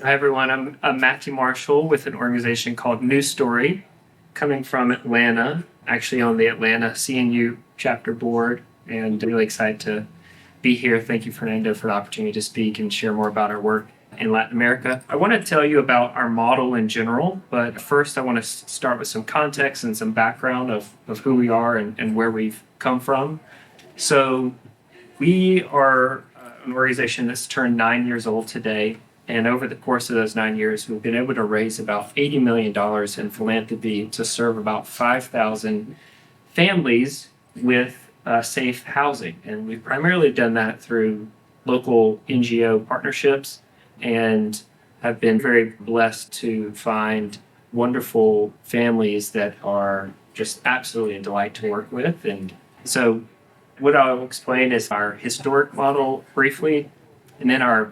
Hi, everyone. I'm Matthew Marshall with an organization called New Story, coming from Atlanta, actually on the Atlanta CNU chapter board, and really excited to be here. Thank you, Fernando, for the opportunity to speak and share more about our work in Latin America. I want to tell you about our model in general, but first I want to start with some context and some background of who we are and where we've come from. So we are an organization that's turned 9 years old today. And over the course of those 9 years, we've been able to raise about $80 million in philanthropy to serve about 5,000 families with safe housing. And we've primarily done that through local NGO partnerships and have been very blessed to find wonderful families that are just absolutely a delight to work with. And so what I'll explain is our historic model briefly, and then our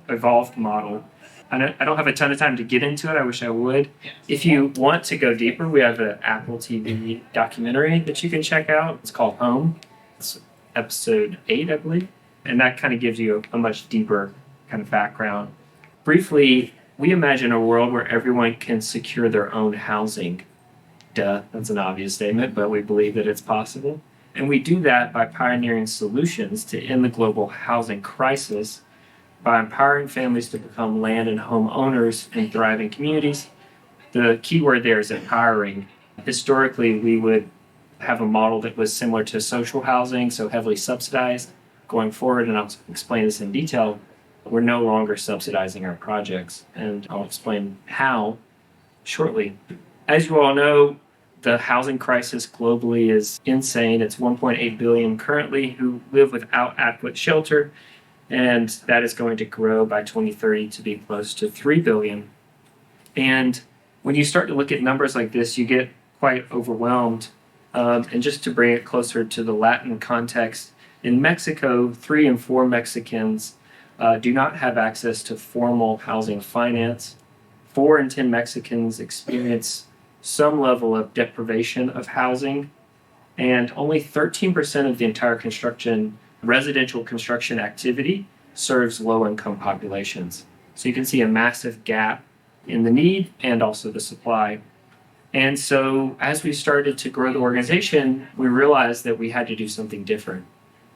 evolved model. I don't have a ton of time to get into it. I wish I would. If you want to go deeper, we have an Apple TV documentary that you can check out. It's called Home. It's episode 8, I believe. And that kind of gives you a much deeper kind of background. Briefly, we imagine a world where everyone can secure their own housing. Duh, that's an obvious statement, but we believe that it's possible. And we do that by pioneering solutions to end the global housing crisis, by empowering families to become land and home owners in thriving communities. The key word there is empowering. Historically, we would have a model that was similar to social housing, so heavily subsidized. Going forward, and I'll explain this in detail, we're no longer subsidizing our projects, and I'll explain how shortly. As you all know, the housing crisis globally is insane. It's 1.8 billion currently who live without adequate shelter, and that is going to grow by 2030 to be close to 3 billion. And when you start to look at numbers like this, you get quite overwhelmed. And just to bring it closer to the Latin context, in Mexico, 3 in 4 Mexicans do not have access to formal housing finance. 4 in 10 Mexicans experience some level of deprivation of housing, and only 13% of the entire residential construction activity serves low-income populations. So you can see a massive gap in the need and also the supply. And so as we started to grow the organization, we realized that we had to do something different.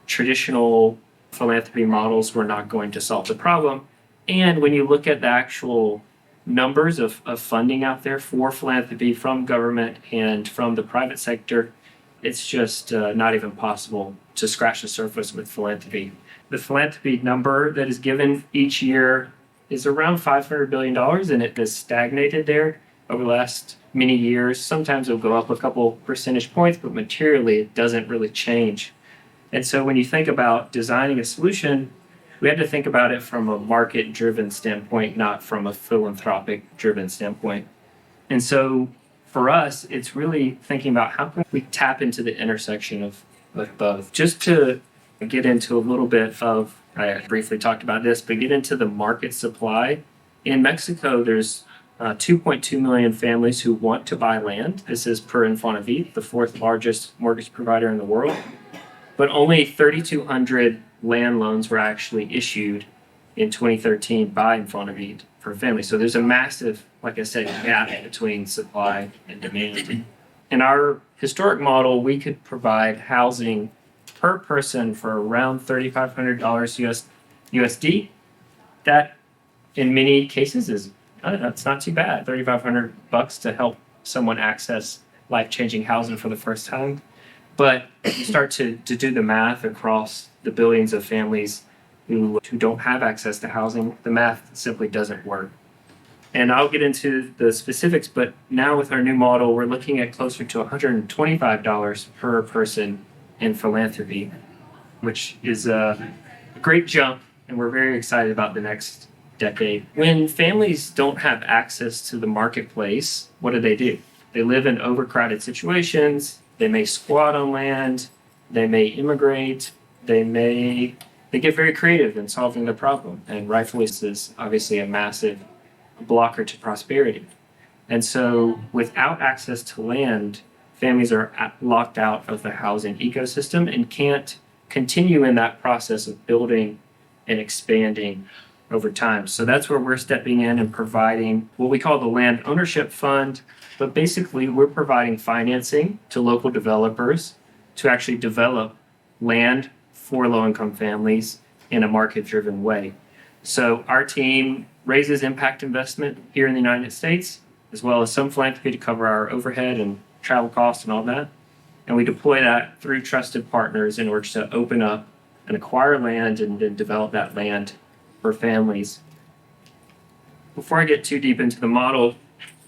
Traditional philanthropy models were not going to solve the problem. And when you look at the actual numbers of funding out there for philanthropy from government and from the private sector, it's just not even possible to scratch the surface with philanthropy. The philanthropy number that is given each year is around $500 billion, and it has stagnated there over the last many years. Sometimes it'll go up a couple percentage points, but materially it doesn't really change. And so when you think about designing a solution, we had to think about it from a market-driven standpoint, not from a philanthropic-driven standpoint. And so for us, it's really thinking about how can we tap into the intersection of both. Just to get into a little bit of, I briefly talked about this, but get into the market supply. In Mexico, there's 2.2 million families who want to buy land. This is per Infonavit, the 4th largest mortgage provider in the world. But only 3,200 land loans were actually issued in 2013 by Infonavit for families. So there's a massive, like I said, gap between supply and demand. In our historic model, we could provide housing per person for around $3,500 USD. That, in many cases, is it's not too bad. $3,500 to help someone access life-changing housing for the first time. But you start to do the math across the billions of families who don't have access to housing, the math simply doesn't work. And I'll get into the specifics, but now with our new model, we're looking at closer to $125 per person in philanthropy, which is a great jump, and we're very excited about the next decade. When families don't have access to the marketplace, what do? They live in overcrowded situations, they may squat on land, they may immigrate, they get very creative in solving the problem, and rightfully this is obviously a massive blocker to prosperity. And so without access to land, families are locked out of the housing ecosystem and can't continue in that process of building and expanding over time. So that's where we're stepping in and providing what we call the land ownership fund. But basically, we're providing financing to local developers to actually develop land for low-income families in a market-driven way. So our team raises impact investment here in the United States, as well as some philanthropy to cover our overhead and travel costs and all that. And we deploy that through trusted partners in order to open up and acquire land and then develop that land for families. Before I get too deep into the model,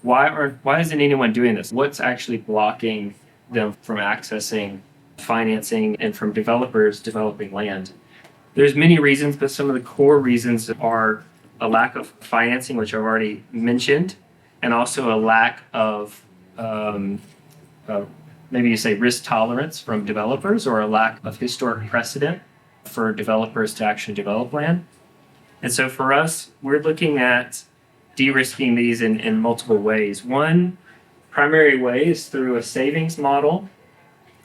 why isn't anyone doing this? What's actually blocking them from accessing financing and from developers developing land? There's many reasons, but some of the core reasons are a lack of financing, which I've already mentioned, and also a lack of maybe you say risk tolerance from developers, or a lack of historic precedent for developers to actually develop land. And so for us, we're looking at de-risking these in multiple ways. One primary way is through a savings model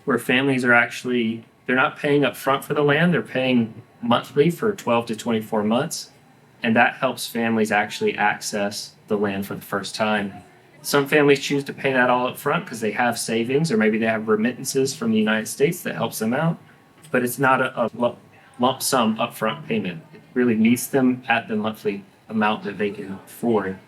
where families are they're not paying up front for the land, they're paying monthly for 12 to 24 months. And that helps families actually access the land for the first time. Some families choose to pay that all up front because they have savings, or maybe they have remittances from the United States that helps them out. But it's not a lump sum upfront payment. It really meets them at the monthly amount that they can afford.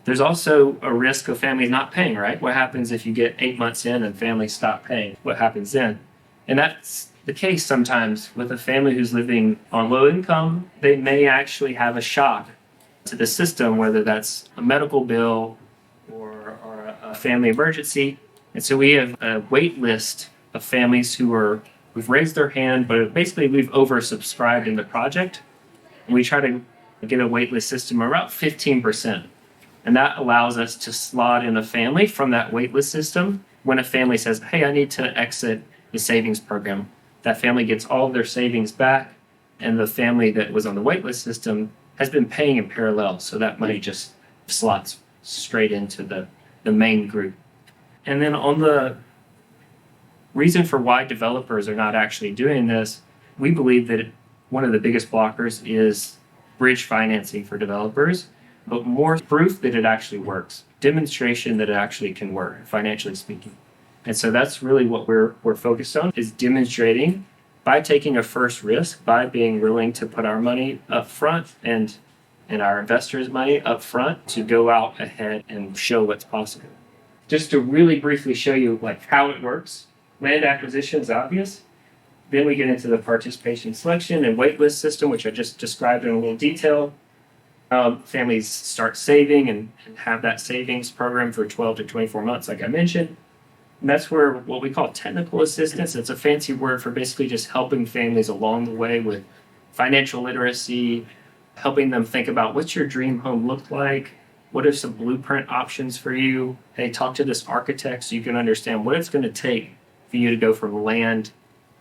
There's also a risk of families not paying, right? What happens if you get 8 months in and families stop paying? What happens then? And that's the case sometimes with a family who's living on low income. They may actually have a shock to the system, whether that's a medical bill or a family emergency. And so we have a wait list of families who've raised their hand, but basically we've oversubscribed in the project. And we try to get a waitlist system of about 15%. And that allows us to slot in a family from that waitlist system. When a family says, hey, I need to exit the savings program, that family gets all of their savings back, and the family that was on the waitlist system has been paying in parallel. So that money just slots straight into the main group. And then on the reason for why developers are not actually doing this, we believe that one of the biggest blockers is bridge financing for developers, but more proof that it actually works, demonstration that it actually can work, financially speaking. And so that's really what we're focused on, is demonstrating by taking a first risk, by being willing to put our money up front and our investors' money up front to go out ahead and show what's possible. Just to really briefly show you how it works, land acquisition is obvious. Then we get into the participation selection and waitlist system, which I just described in a little detail. Families start saving and have that savings program for 12 to 24 months, like I mentioned. And that's where what we call technical assistance. It's a fancy word for basically just helping families along the way with financial literacy, helping them think about what's your dream home look like, what are some blueprint options for you. Hey, talk to this architect so you can understand what it's going to take for you to go from land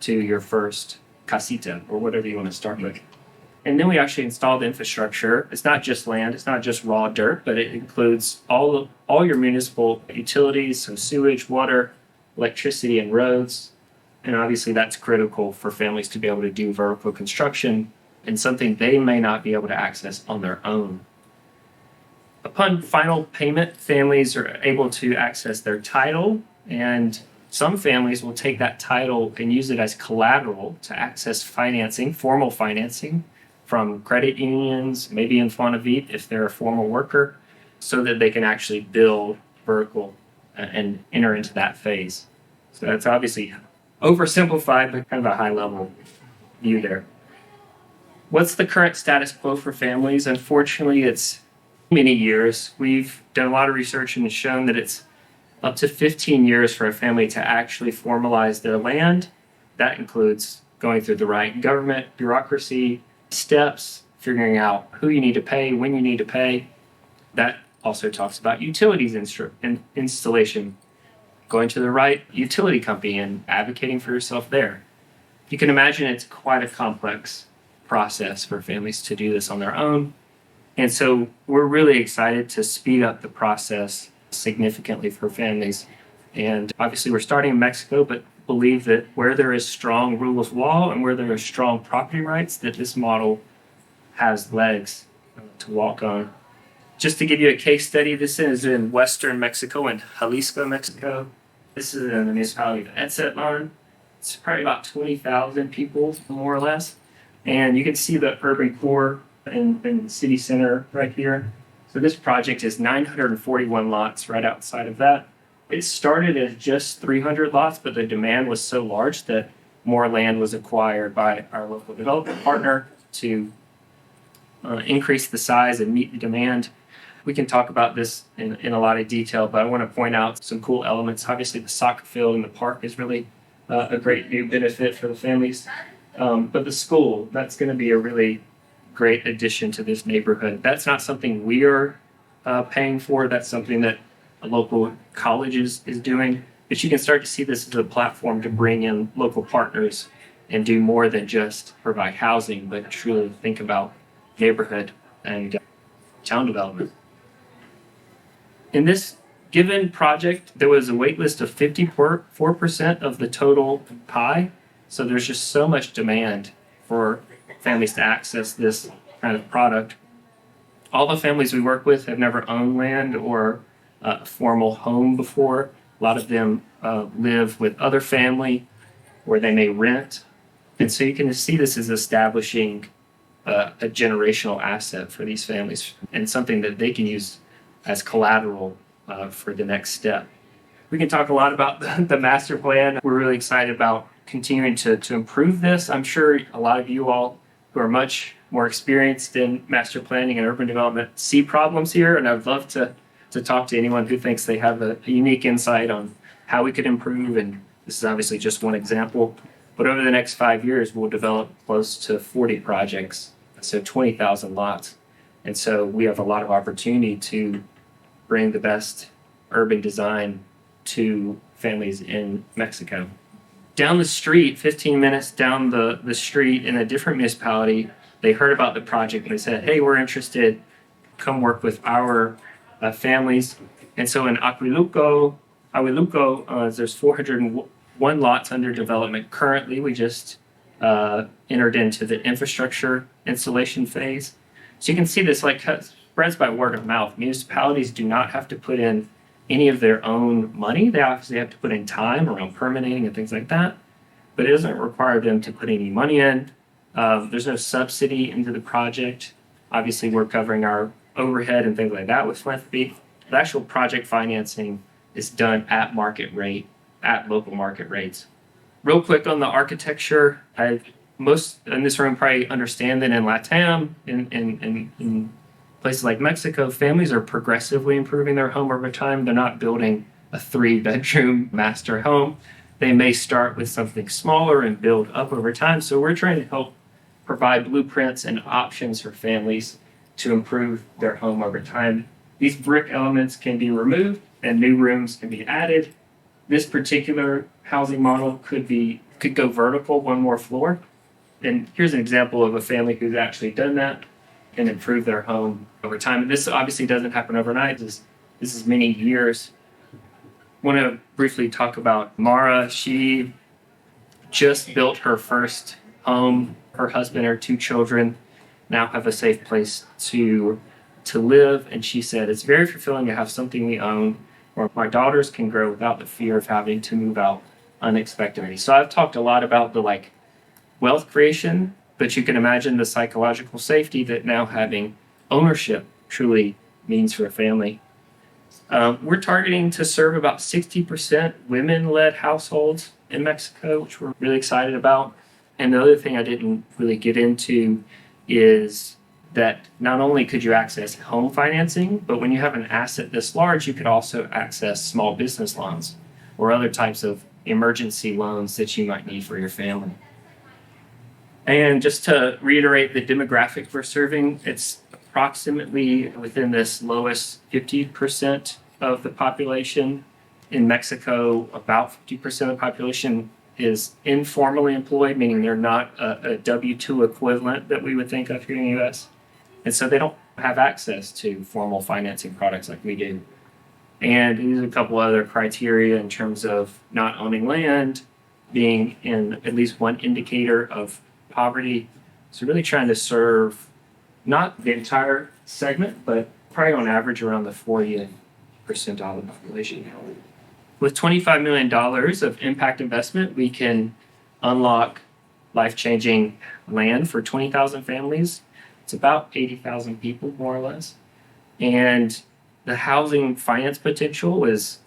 to your first casita, or whatever you want to start with. And then we actually install the infrastructure. It's not just land, it's not just raw dirt, but it includes all your municipal utilities, so sewage, water, electricity, and roads. And obviously that's critical for families to be able to do vertical construction, and something they may not be able to access on their own. Upon final payment, families are able to access their title, and some families will take that title and use it as collateral to access financing, formal financing from credit unions, maybe Infonavit if they're a formal worker, so that they can actually build vertical and enter into that phase. So that's obviously oversimplified, but kind of a high-level view there. What's the current status quo for families? Unfortunately, it's many years. We've done a lot of research and shown that it's up to 15 years for a family to actually formalize their land. That includes going through the right government bureaucracy steps, figuring out who you need to pay, when you need to pay. That also talks about utilities installation, going to the right utility company and advocating for yourself there. You can imagine it's quite a complex process for families to do this on their own. And so we're really excited to speed up the process significantly for families. And obviously we're starting in Mexico, but believe that where there is strong rule of law and where there is strong property rights, that this model has legs to walk on. Just to give you a case study, this is in western Mexico, in Jalisco, Mexico. This is in the municipality of Etzetlan. It's probably about 20,000 people, more or less. And you can see the urban core and the city center right here. So this project is 941 lots right outside of that. It started as just 300 lots, but the demand was so large that more land was acquired by our local development partner to increase the size and meet the demand. We can talk about this in a lot of detail, but I want to point out some cool elements. Obviously, the soccer field in the park is really a great new benefit for the families. But the school, that's going to be a really great addition to this neighborhood. That's not something we are paying for. That's something that a local college is doing. But you can start to see this as a platform to bring in local partners and do more than just provide housing, but truly think about neighborhood and town development. In this given project, there was a wait list of 54% of the total pie. So there's just so much demand for families to access this kind of product. All the families we work with have never owned land or a formal home before. A lot of them live with other family where they may rent. And so you can see this as establishing a generational asset for these families and something that they can use as collateral for the next step. We can talk a lot about the master plan. We're really excited about continuing to improve this. I'm sure a lot of you all who are much more experienced in master planning and urban development see problems here, and I'd love to talk to anyone who thinks they have a unique insight on how we could improve, and this is obviously just one example. But over the next 5 years, we'll develop close to 40 projects, so 20,000 lots. And so we have a lot of opportunity to bring the best urban design to families in Mexico. Down the street, 15 minutes down the street in a different municipality, they heard about the project and they said, hey, we're interested, come work with our families. And so in Aguiluco, there's 401 lots under development currently. We just entered into the infrastructure installation phase. So you can see this spreads by word of mouth. Municipalities do not have to put in any of their own money. They obviously have to put in time around permitting and things like that, but it doesn't require them to put any money in. There's no subsidy into the project. Obviously, we're covering our overhead and things like that with philanthropy. The actual project financing is done at market rate, at local market rates. Real quick on the architecture, most in this room probably understand that in LATAM, in places like Mexico, families are progressively improving their home over time. They're not building a 3-bedroom master home. They may start with something smaller and build up over time. So we're trying to help provide blueprints and options for families to improve their home over time. These brick elements can be removed and new rooms can be added. This particular housing model could go vertical one more floor. And here's an example of a family who's actually done that and improved their home over time. And this obviously doesn't happen overnight. This is many years. I want to briefly talk about Mara. She just built her first home. Her husband and her 2 children now have a safe place to live. And she said, it's very fulfilling to have something we own where my daughters can grow without the fear of having to move out unexpectedly. So I've talked a lot about the wealth creation, but you can imagine the psychological safety that now having ownership truly means for a family. We're targeting to serve about 60% women-led households in Mexico, which we're really excited about. And the other thing I didn't really get into is that not only could you access home financing, but when you have an asset this large, you could also access small business loans or other types of emergency loans that you might need for your family. And just to reiterate the demographic we're serving, it's approximately within this lowest 50% of the population. In Mexico, about 50% of the population is informally employed, meaning they're not a W-2 equivalent that we would think of here in the U.S. And so they don't have access to formal financing products like we do. And these are a couple other criteria in terms of not owning land, being in at least one indicator of poverty. So really trying to serve Not the entire segment, but probably on average around the 40th percentile of the population. With $25 million of impact investment, we can unlock life-changing land for 20,000 families. It's about 80,000 people, more or less. And the housing finance potential is,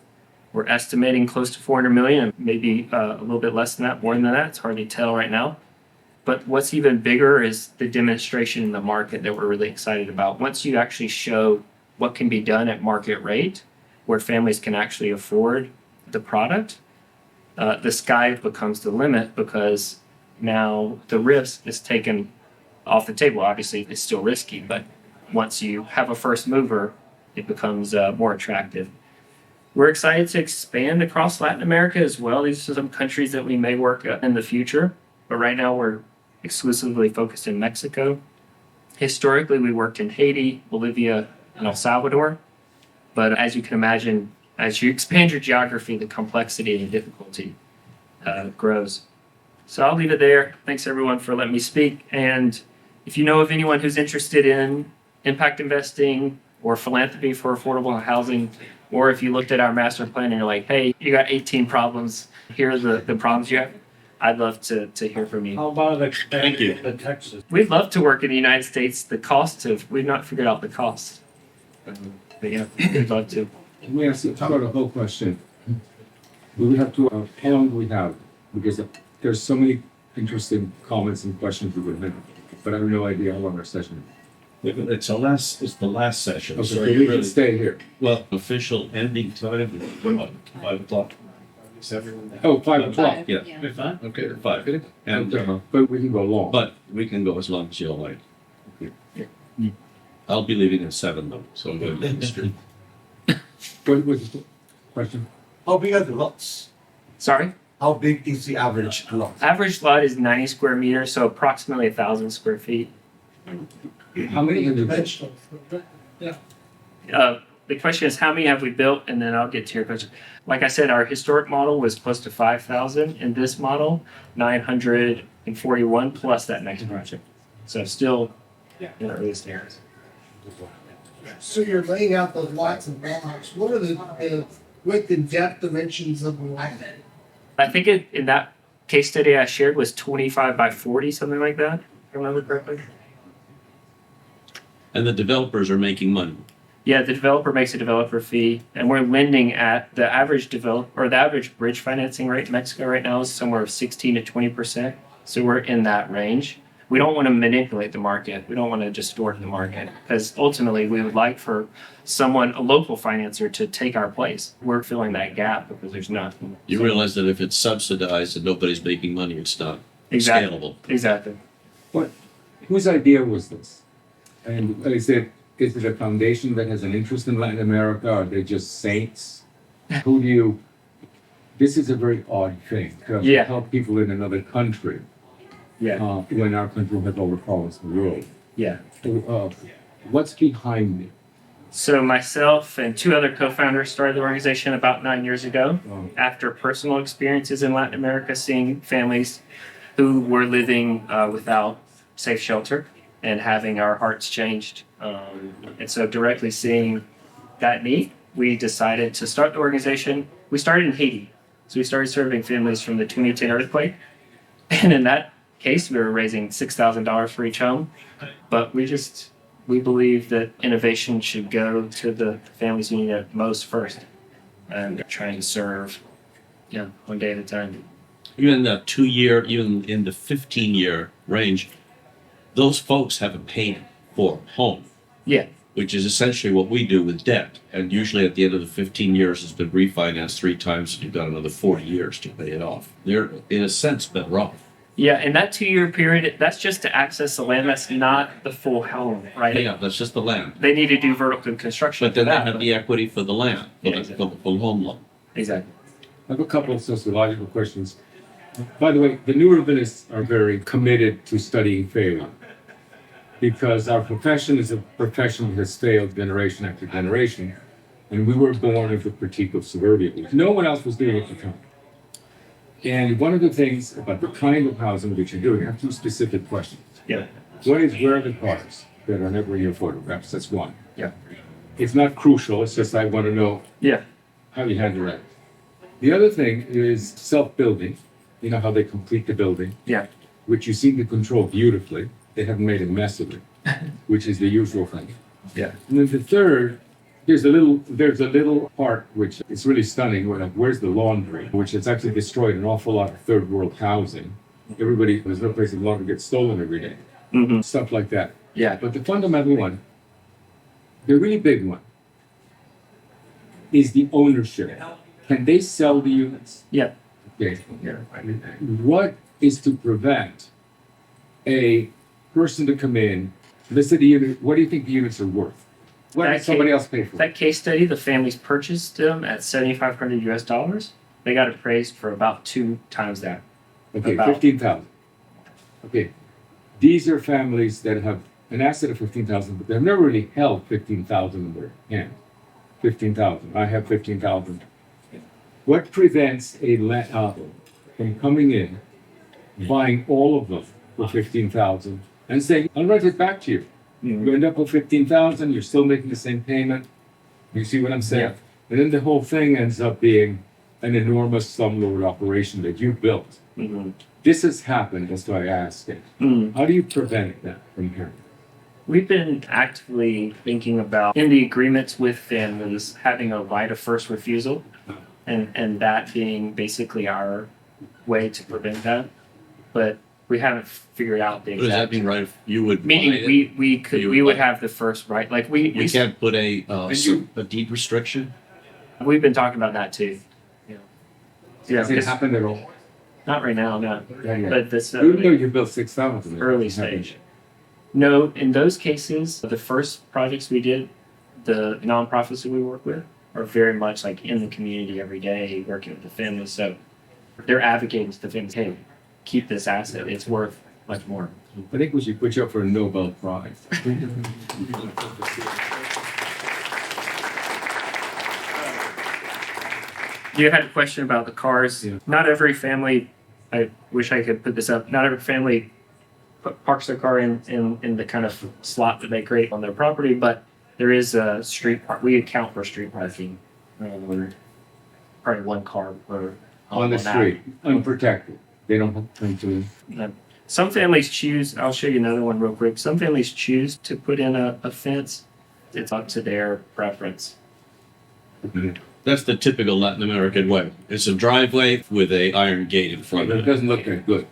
we're estimating close to 400 million, maybe a little bit less than that, more than that. It's hard to tell right now. But what's even bigger is the demonstration in the market that we're really excited about. Once you actually show what can be done at market rate, where families can actually afford the product, the sky becomes the limit, because now the risk is taken off the table. Obviously, it's still risky, but once you have a first mover, it becomes more attractive. We're excited to expand across Latin America as well. These are some countries that we may work in the future, but right now we're exclusively focused in Mexico. Historically, we worked in Haiti, Bolivia, and El Salvador. But as you can imagine, as you expand your geography, the complexity and the difficulty grows. So I'll leave it there. Thanks everyone for letting me speak. And if you know of anyone who's interested in impact investing or philanthropy for affordable housing, or if you looked at our master plan and you're like, hey, you got 18 problems, here are the problems you have, I'd love to hear from you. How about expanding to Texas? We'd love to work in the United States. We've not figured out the cost. But yeah, we'd love to. Let me ask you, talk about the whole question. We would have to, how long do we have? Because there's so many interesting comments and questions we would have, but I have no idea how long our session is. It's the last session. Okay, So so you we really, can stay here. well, official ending time is what, 5 o'clock? 7? Oh, 5 o'clock. Yeah. Fine. Okay, 5. And, But we can go long. but we can go as long as you like. I'll be leaving at 7 though, so I'm going to the street. What was the question? How big are the lots? Sorry? How big is the average lot? Average lot is 90 square meters, so approximately 1,000 square feet. How many have you built? Vegetables. The question is, how many have we built? And then I'll get to your question. Like I said, our historic model was close to 5,000. In this model, 941 plus that next project. So still in the early stages. So you're laying out those lots and blocks. What are the width and depth dimensions of the lot? I think in that case study I shared was 25 by 40, something like that, if I remember correctly. And the developers are making money. Yeah, the developer makes a developer fee, and we're lending at the average the average bridge financing rate in Mexico right now is somewhere of 16 to 20%. So we're in that range. We don't want to manipulate the market. We don't want to distort the market, because ultimately we would like for a local financer, to take our place. We're filling that gap because there's nothing. You realize that if it's subsidized and nobody's making money, it's not scalable. Exactly. Whose idea was this? And is it a foundation that has an interest in Latin America? Are they just saints? This is a very odd thing, to Yeah. help people in another country. Yeah. When our country has all the problems in the world. Yeah. What's behind it? So myself and 2 other co-founders started the organization about 9 years ago, Um, after personal experiences in Latin America, seeing families who were living without safe shelter and having our hearts changed. And so directly seeing that need, we decided to start the organization. We started in Haiti. So we started serving families from the 2010 earthquake. And in that case, we were raising $6,000 for each home. But we believe that innovation should go to the families who need it most first, and trying to serve, one day at a time. Even in the 2-year, even in the 15-year range, those folks haven't paid for a home. Yeah. Which is essentially what we do with debt. And usually at the end of the 15 years, it's been refinanced 3 times, and you've got another 40 years to pay it off. They're, in a sense, better off. Yeah, in that 2-year period, that's just to access the land. That's not the full home, right? Yeah, that's just the land. They need to do vertical construction. But then they for that, have the equity for the land, for the full home loan. Exactly. I have a couple of sociological questions. By the way, the new urbanists are very committed to studying failure, because our profession is a profession that has failed generation after generation, and we were born with a critique of suburbia. No one else was doing it at the time. And one of the things about the kind of housing that you're doing, I have 2 specific questions. Yeah. One is, where are the cars? that are never in your photographs. That's one. Yeah. It's not crucial. It's just I want to know Yeah. how you handle that. The other thing is self-building. You know how they complete the building, Yeah. which you seem to control beautifully. They haven't made a mess of it, which is the usual thing. Yeah. And then the third, there's a little part which is really stunning. Where, like, where's the laundry? Which has actually destroyed an awful lot of third world housing. There's no place the laundry gets stolen every day. Mm-hmm. Stuff like that. Yeah. But the fundamental one, the really big one, is the ownership. Can they sell the units? Yeah. Okay. Yeah. What is to prevent a person to come in, let's say the unit, what do you think the units are worth? What That did somebody else pay for? That case study, the families purchased them at $7,500 US. They got appraised for about 2 times that. Okay, about- 15,000. Okay, these are families that have an asset of 15,000, but they've never really held 15,000 in their hand. 15,000. I have 15,000. What prevents a from coming in, buying all of them for 15,000, and saying, "I'll rent it back to you." Mhm. You end up with 15,000. You're still making the same payment. You see what I'm saying? Yeah. And then the whole thing ends up being an enormous slumlord operation that you built. Mm-hmm. This has happened. That's why I asked it. Mm. How do you prevent that from happening? We've been actively thinking about in the agreements with families having a right of first refusal, and that being basically our way to prevent that. But we haven't figured out the What does that exact. mean, right? If you would buy Meaning it, we would have the first right. Like you can't put you- a deed restriction? we've been talking about that too. Yeah. Yeah. Has it 'Cause happened at all? not right now, no. Yeah. But this Even though you built 6,000. early stage. No, in those cases, the first projects we did, the nonprofits that we work with are very much like in the community every day, working with the families. So they're advocating to the families, hey, keep this asset. It's worth much more. I think we should put you up for a Nobel Prize. You had a question about the cars. Yeah. Not every family, I wish I could put this up, not every family parks their car in the kind of slot that they create on their property, but there is a street park. We account for street parking. Probably 1 car per On the that. street, unprotected. They don't have time to. Some families choose, I'll show you another one real quick. Some families choose to put in a fence. It's up to their preference. That's the typical Latin American way. It's a driveway with a iron gate in front It of it. doesn't look that good.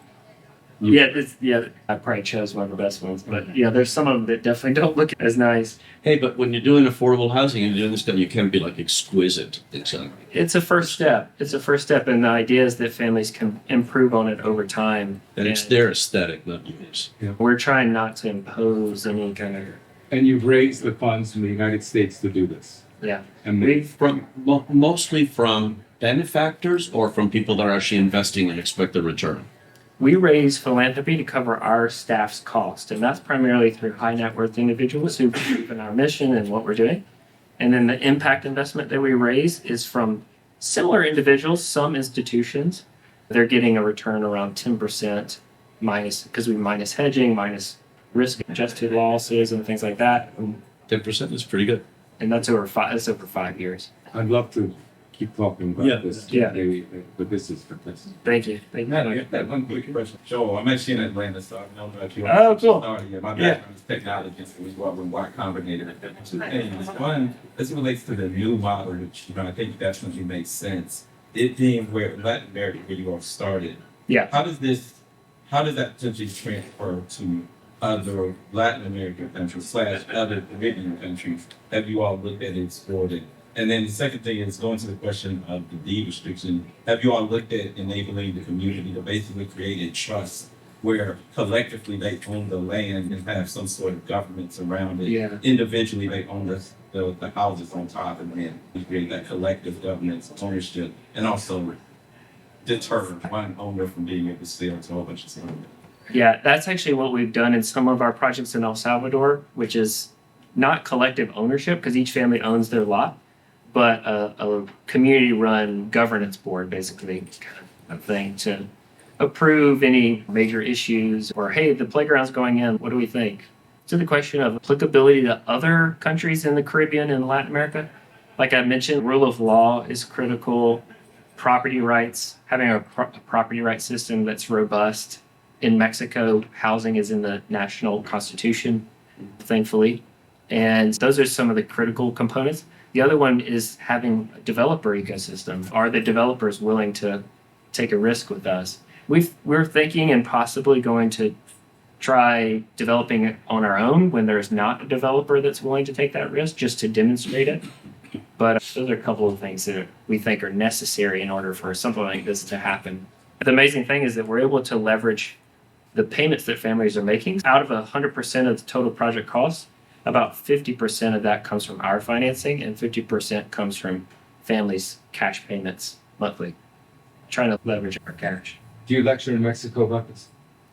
I probably chose one of the best ones, but yeah, there's some of them that definitely don't look as nice. Hey, but when you're doing affordable housing and you're doing this stuff, you can't be like exquisite. It's a first step. It's a first step, and the idea is that families can improve on it over time. And it's their aesthetic, not yours. We're trying not to impose any kind of And you've raised the funds from the United States to do this. yeah. And Mostly from benefactors or from people that are actually investing and expect a return. We raise philanthropy to cover our staff's cost, and that's primarily through high net worth individuals who believe in our mission and what we're doing. And then the impact investment that we raise is from similar individuals, some institutions. They're getting a return around 10% minus, because we minus hedging, minus risk adjusted losses and things like that. 10% is pretty good. And that's over 5 years. I'd love to keep talking about Yeah. this. Yeah. But this is fantastic. Thank you. Thank you. Matt, I got one quick question. So I'm actually in Atlanta, so I know that you. Oh, cool. Yeah, my Yeah. background is technology, so we work with Y Combinator. Two things. One, as it relates to the new model, which I think definitely makes sense. It being where Latin America really all started. Yeah. How does that potentially transfer to other Latin American countries / other Caribbean countries? Have you all looked at it, explored it? And then the second thing is going to the question of the deed restriction. Have you all looked at enabling the community to basically create a trust where collectively they own the land and have some sort of governance around it? Yeah. Individually, they own the houses on top, and then we create that collective governance ownership, and also deter one owner from being able to sell to a whole bunch of stuff. Yeah, that's actually what we've done in some of our projects in El Salvador, which is not collective ownership because each family owns their lot, but a community-run governance board, basically, kind of thing to approve any major issues or, hey, the playground's going in, what do we think? To the question of applicability to other countries in the Caribbean and Latin America, like I mentioned, rule of law is critical. Property rights, having a property rights system that's robust. In Mexico, housing is in the national constitution, thankfully. And those are some of the critical components. The other one is having a developer ecosystem. Are the developers willing to take a risk with us? We're thinking and possibly going to try developing it on our own when there's not a developer that's willing to take that risk, just to demonstrate it. But those are a couple of things that we think are necessary in order for something like this to happen. The amazing thing is that we're able to leverage the payments that families are making. Out of 100% of the total project costs, about 50% of that comes from our financing and 50% comes from families' cash payments monthly. Trying to leverage our cash. Do you lecture in Mexico about this?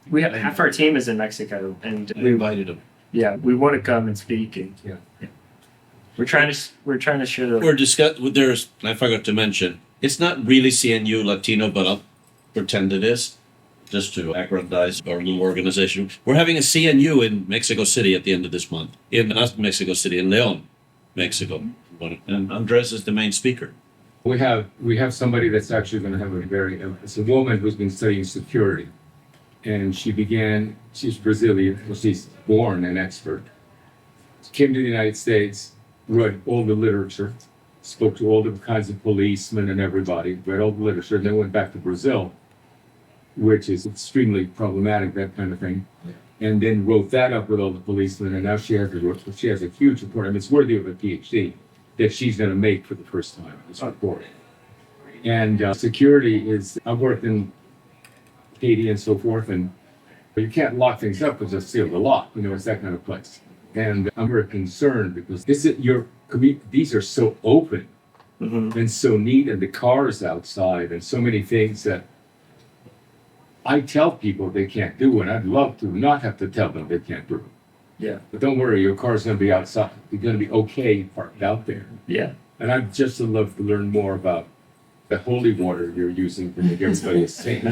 We have half our team is in Mexico, and We invited them. yeah, we want to come and speak. And Yeah. we're trying to share the. We're there's, I forgot to mention, it's not really CNU Latino, but I'll pretend it is, just to aggrandize our little organization. We're having a CNU in Mexico City at the end of this month. Not Mexico City, in León, Mexico. And Andres is the main speaker. We have somebody that's actually going to have it's a woman who's been studying security. And she's Brazilian, well, she's born an expert. She came to the United States, read all the literature, spoke to all the kinds of policemen and everybody, read all the literature, then went back to Brazil, which is extremely problematic, that kind of thing. And then wrote that up with all the policemen, and now she has a huge report. I mean, it's worthy of a PhD that she's going to make for the first time, this report. And security is, I've worked in Haiti and so forth, and you can't lock things up with just seal the lock. It's that kind of place. And I'm very concerned because these are so open and so neat, and the cars outside, and so many things that I tell people they can't do, and I'd love to not have to tell them they can't do. Yeah. But don't worry, your car's going to be outside. You're going to be okay parked out there. Yeah. And I'd just love to learn more about the holy water you're using to make everybody a saint.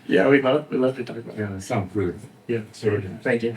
Yeah, we love to talk about it. Yeah, it sounds good. Yeah. Sort of. Thank you.